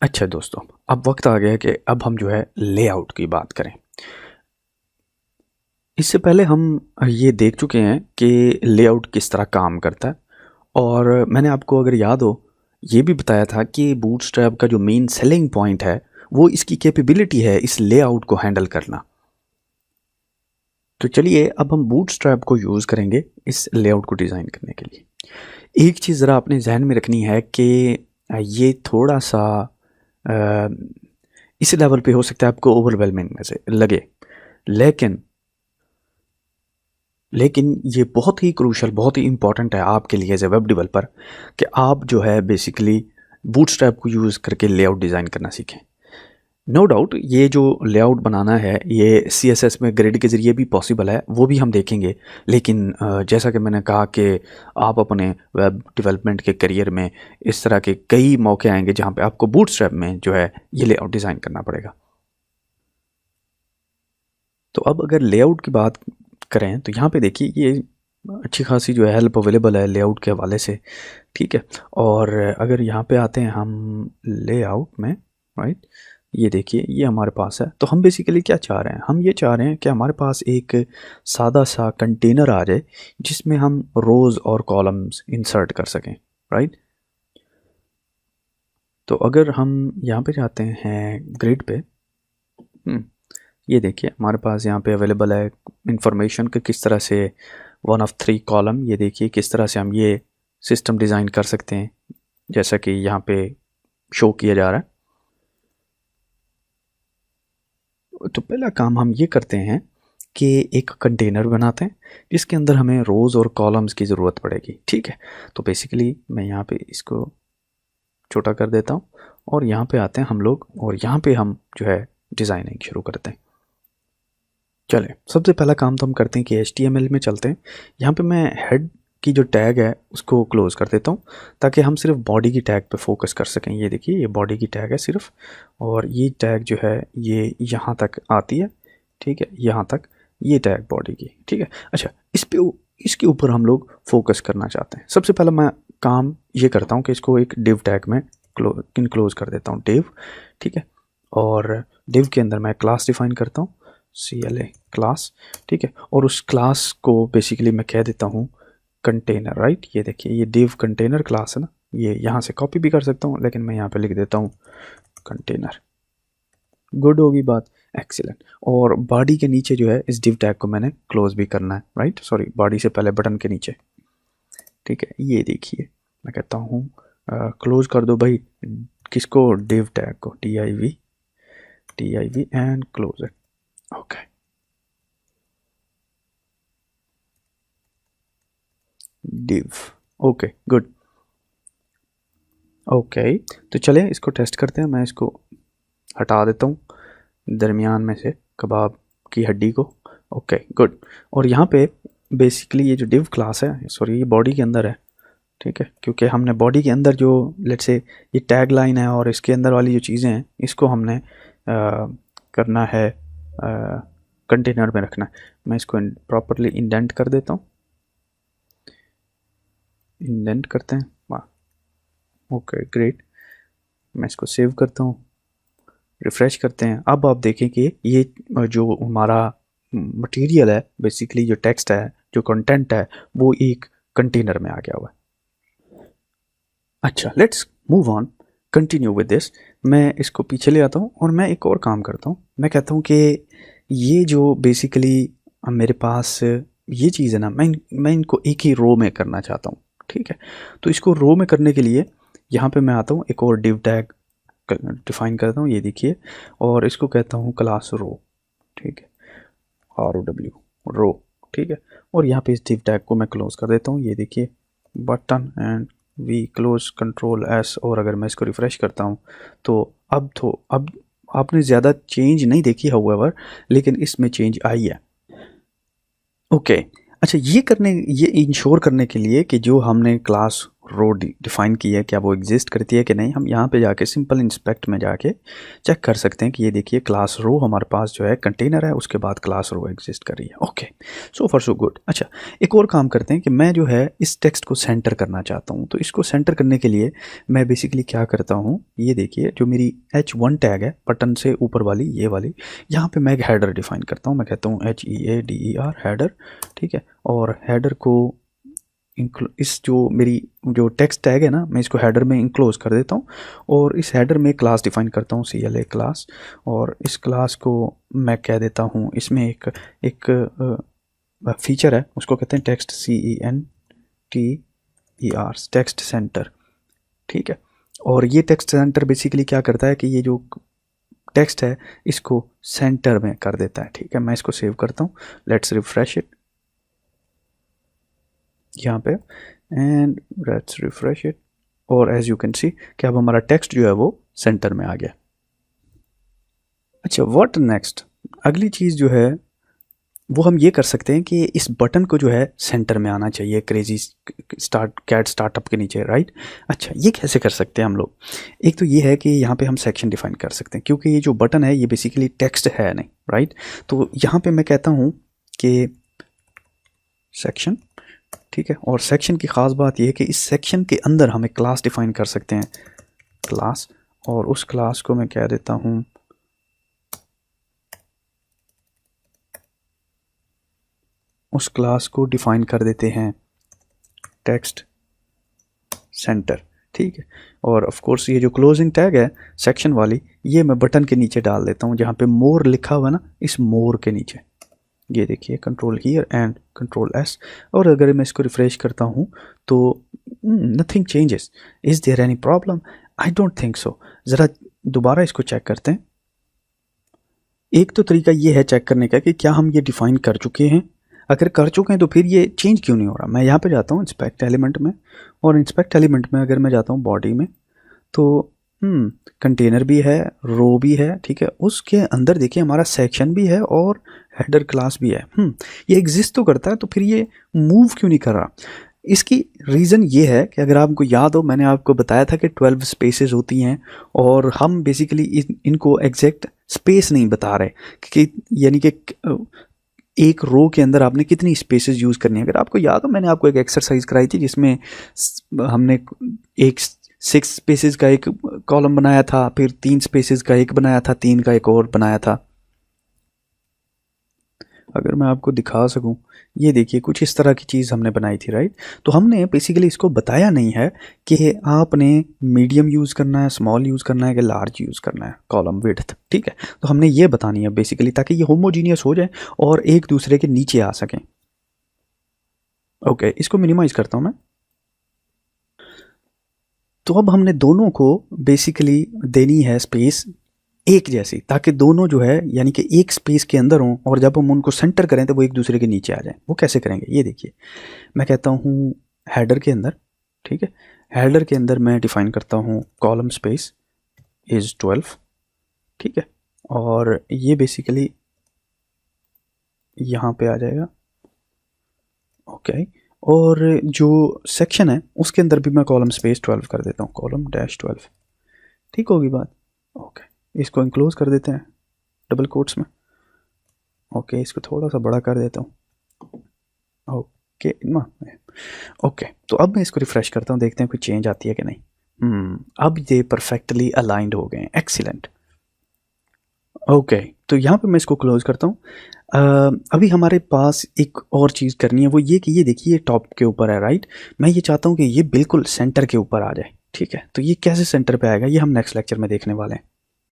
अच्छा दोस्तों, अब वक्त आ गया कि अब हम जो है लेआउट की बात करें। इससे पहले हम ये देख चुके हैं कि लेआउट किस तरह काम करता है, और मैंने आपको अगर याद हो ये भी बताया था कि बूटस्ट्रैप का जो मेन सेलिंग पॉइंट है वो इसकी कैपेबिलिटी है इस लेआउट को हैंडल करना। तो चलिए अब हम बूटस्ट्रैप को यूज़ करेंगे इस लेआउट को डिज़ाइन करने के लिए। एक चीज़ ज़रा अपने जहन में रखनी है कि ये थोड़ा सा अ, इस लेवल पे हो सकता है आपको ओवरवेलमिंग में से लगे, लेकिन लेकिन ये बहुत ही क्रूशल, बहुत ही इंपॉर्टेंट है आपके लिए एज ए वेब डेवलपर कि आप जो है बेसिकली बूटस्ट्रैप को यूज़ करके लेआउट डिज़ाइन करना सीखें। नो डाउट ये जो लेआउट बनाना है ये CSS में ग्रिड के ज़रिए भी पॉसिबल है, वो भी हम देखेंगे। लेकिन जैसा कि मैंने कहा कि आप अपने वेब डेवलपमेंट के करियर में इस तरह के कई मौके आएंगे जहाँ पे आपको बूटस्ट्रैप में जो है ये लेआउट डिज़ाइन करना पड़ेगा। तो अब अगर लेआउट की बात करें तो यहाँ पे देखिए ये अच्छी खासी जो है हेल्प अवेलेबल है लेआउट के हवाले से, ठीक है। और अगर यहाँ पे आते हैं हम लेआउट में, राइट, ये देखिए ये हमारे पास है। तो हम बेसिकली क्या चाह रहे हैं, हम ये चाह रहे हैं कि हमारे पास एक सादा सा कंटेनर आ जाए जिसमें हम रोज़ और कॉलम्स इंसर्ट कर सकें, राइट। तो अगर हम यहाँ पे जाते हैं ग्रिड पे, ये देखिए हमारे पास यहाँ पे अवेलेबल है इंफॉर्मेशन के किस तरह से 1 of 3 कॉलम। ये देखिए किस तरह से हम ये सिस्टम डिज़ाइन कर सकते हैं जैसा कि यहाँ पे शो किया जा रहा है। तो पहला काम हम ये करते हैं कि एक कंटेनर बनाते हैं जिसके अंदर हमें रोज़ और कॉलम्स की ज़रूरत पड़ेगी, ठीक है। तो बेसिकली मैं यहाँ पे इसको छोटा कर देता हूँ और यहाँ पे आते हैं हम लोग, और यहाँ पे हम जो है डिज़ाइनिंग शुरू करते हैं। चलें, सबसे पहला काम तो हम करते हैं कि HTML में चलते हैं। यहाँ पे मैं हेड की जो टैग है उसको क्लोज़ कर देता हूँ ताकि हम सिर्फ बॉडी की टैग पे फोकस कर सकें। ये देखिए ये बॉडी की टैग है सिर्फ, और ये टैग जो है ये यहाँ तक आती है, ठीक है, यहाँ तक ये टैग बॉडी की, ठीक है। अच्छा, इसके ऊपर हम लोग फोकस करना चाहते हैं। सबसे पहला मैं काम ये करता हूँ कि इसको एक डिव टैग में इनक्लोज कर देता हूँ, डिव, ठीक है। और डिव के अंदर मैं क्लास डिफाइन करता हूँ, CLA क्लास, ठीक है। और उस क्लास को बेसिकली मैं कह देता हूँ कंटेनर, राइट। ये देखिए ये डिव कंटेनर क्लास है ना, ये यहाँ से कॉपी भी कर सकता हूँ लेकिन मैं यहाँ पे लिख देता हूँ कंटेनर। गुड होगी बात, एक्सीलेंट। और बॉडी के नीचे जो है इस डिव टैग को मैंने क्लोज भी करना है, राइट, सॉरी बॉडी से पहले बटन के नीचे, ठीक है। ये देखिए मैं कहता हूँ क्लोज कर दो भाई किसको, डिव टैग को, div and close it, okay. Div, okay good, okay. तो चले इसको टेस्ट करते हैं। मैं इसको हटा देता हूँ दरमियान में से कबाब की हड्डी को, ओके गुड। और यहाँ पे बेसिकली ये जो डिव क्लास है, सॉरी ये बॉडी के अंदर है, ठीक है, क्योंकि हमने बॉडी के अंदर जो लेट्स से ये टैग लाइन है और इसके अंदर वाली जो चीज़ें हैं इसको हमने करना है कंटेनर में रखना है। मैं इसको प्रॉपरली इंडेंट कर देता हूँ, इंडेंट करते हैं, वाह, ओके ग्रेट। मैं इसको सेव करता हूँ, रिफ़्रेश करते हैं। अब आप देखें कि ये जो हमारा मटेरियल है, बेसिकली जो टेक्स्ट है, जो कंटेंट है, वो एक कंटेनर में आ गया हुआ है। अच्छा, let's move on, continue with this. मैं इसको पीछे ले आता हूँ और मैं एक और काम करता हूँ। मैं कहता हूँ कि ये जो बेसिकली मेरे पास ये चीज़ है ना, मैं इनको एक ही रो में करना चाहता हूँ, ठीक है। तो इसको रो में करने के लिए यहाँ पे मैं आता हूँ, एक और डिव टैग डिफाइन करता हूँ, ये देखिए, और इसको कहता हूँ क्लास रो, ठीक है, ROW रो, ठीक है। और यहाँ पे इस डिव टैग को मैं क्लोज कर देता हूँ, ये देखिए button and we close control S। और अगर मैं इसको रिफ़्रेश करता हूँ तो अब आपने ज़्यादा चेंज नहीं देखी हाउएवर, लेकिन इसमें चेंज आई है, ओके। अच्छा, ये इंश्योर करने के लिए कि जो हमने क्लास रो डिफाइन की है, क्या वो एग्जिस्ट करती है कि नहीं। हम यहाँ पे जाके सिंपल इंस्पेक्ट में जाके चेक कर सकते हैं कि ये देखिए क्लास रो हमारे पास जो है कंटेनर है, उसके बाद क्लास रो एग्जिस्ट कर रही है। Okay, so for so good. अच्छा, एक और काम करते हैं कि मैं जो है इस टेक्स्ट को सेंटर करना चाहता हूँ। तो इसको सेंटर करने के लिए मैं बेसिकली क्या करता हूँ, ये देखिए जो मेरी H1 टैग है बटन से ऊपर वाली, ये वाली, यहाँ पे मैं एक हेडर डिफाइन करता हूँ। मैं कहता हूँ HEADER हेडर, ठीक है। और हेडर को इस जो मेरी जो टेक्स्ट टैग है ना, मैं इसको हेडर में इंक्लोज कर देता हूँ और इस हेडर में क्लास डिफाइन करता हूँ CLA क्लास। और इस क्लास को मैं कह देता हूँ, इसमें एक फीचर है, उसको कहते हैं टेक्स्ट CENTER, टेक्स्ट सेंटर, ठीक है। और ये टेक्स्ट सेंटर बेसिकली क्या करता है कि ये जो टेक्स्ट है इसको सेंटर में कर देता है, ठीक है। मैं इसको सेव करता हूँ, लेट्स रिफ्रेश इट यहाँ पे एंड लेट्स रिफ्रेश इट। और एज यू कैन सी कि अब हमारा टेक्स्ट जो है वो सेंटर में आ गया। अच्छा, व्हाट नेक्स्ट, अगली चीज़ जो है वो हम ये कर सकते हैं कि इस बटन को जो है सेंटर में आना चाहिए, क्रेजी कैट स्टार्टअप के नीचे, राइट। अच्छा, ये कैसे कर सकते हैं हम लोग। एक तो ये है कि यहाँ पे हम सेक्शन डिफाइन कर सकते हैं, क्योंकि ये जो बटन है ये बेसिकली टेक्स्ट है नहीं, राइट। तो यहाँ पे मैं कहता हूँ कि सेक्शन, ठीक है। और सेक्शन की ख़ास बात यह है कि इस सेक्शन के अंदर हम एक क्लास डिफाइन कर सकते हैं, क्लास। और उस क्लास को मैं कह देता हूँ उस क्लास को डिफाइन कर देते हैं टेक्स्ट सेंटर, ठीक है। और ऑफ कोर्स ये जो क्लोजिंग टैग है सेक्शन वाली, ये मैं बटन के नीचे डाल देता हूँ, जहाँ पे मोर लिखा हुआ है ना, इस मोर के नीचे ये देखिए control here and control S। और अगर मैं इसको रिफ्रेश करता हूँ तो nothing changes. Is there any problem? I don't think so. ज़रा दोबारा इसको चेक करते हैं। एक तो तरीका ये है चेक करने का कि क्या हम ये डिफ़ाइन कर चुके हैं। अगर कर चुके हैं तो फिर ये चेंज क्यों नहीं हो रहा। मैं यहाँ पे जाता हूँ इंस्पेक्ट एलिमेंट में, और इंस्पेक्ट एलिमेंट में अगर मैं जाता हूँ बॉडी में, तो कंटेनर भी है, रो भी है, ठीक है। उसके अंदर देखिए हमारा सेक्शन भी है और हेडर क्लास भी है। ये एग्जिस्ट तो करता है, तो फिर ये मूव क्यों नहीं कर रहा। इसकी रीज़न ये है कि अगर आपको याद हो, मैंने आपको बताया था कि 12 स्पेसेस होती हैं और हम बेसिकली इनको एग्जैक्ट स्पेस नहीं बता रहे कि यानी कि एक रो के अंदर आपने कितनी स्पेसेस यूज़ करनी है। अगर आपको याद हो, मैंने आपको एक एक्सरसाइज कराई थी जिसमें हमने एक 6 स्पेसेस का एक कॉलम बनाया था, फिर 3 स्पेसेस का एक बनाया था, 3 का एक और बनाया था। अगर मैं आपको दिखा सकूं, ये देखिए कुछ इस तरह की चीज़ हमने बनाई थी, राइट। तो हमने बेसिकली इसको बताया नहीं है कि आपने मीडियम यूज़ करना है, स्मॉल यूज़ करना है कि लार्ज यूज़ करना है कॉलम विड्थ, ठीक है। तो हमने ये बतानी है बेसिकली, ताकि ये होमोजीनियस हो जाए और एक दूसरे के नीचे आ सकें। ओके, इसको मिनिमाइज करता हूँ मैं। तो अब हमने दोनों को बेसिकली देनी है स्पेस एक जैसी, ताकि दोनों जो है यानी कि एक स्पेस के अंदर हों, और जब हम उनको सेंटर करें तो वो एक दूसरे के नीचे आ जाएं। वो कैसे करेंगे, ये देखिए। मैं कहता हूँ हेडर के अंदर, ठीक है, हेडर के अंदर मैं डिफाइन करता हूँ कॉलम स्पेस इज़ 12, ठीक है। और ये बेसिकली यहाँ पे आ जाएगा, ओके। और जो सेक्शन है उसके अंदर भी मैं कॉलम स्पेस 12 कर देता हूँ, कॉलम -12, ठीक होगी बात। ओके, इसको इनक्लोज कर देते हैं डबल कोट्स में। ओके, इसको थोड़ा सा बड़ा कर देता हूँ। ओके ना, ओके। तो अब मैं इसको रिफ्रेश करता हूँ, देखते हैं कोई चेंज आती है कि नहीं। अब ये परफेक्टली अलाइंड हो गए हैं, एक्सीलेंट। ओके, तो यहाँ पे मैं इसको क्लोज करता हूँ। अभी हमारे पास एक और चीज़ करनी है, वो ये कि ये देखिए ये टॉप के ऊपर है, राइट। मैं ये चाहता हूँ कि ये बिल्कुल सेंटर के ऊपर आ जाए, ठीक है। तो ये कैसे सेंटर पे आएगा, ये हम नेक्स्ट लेक्चर में देखने वाले हैं।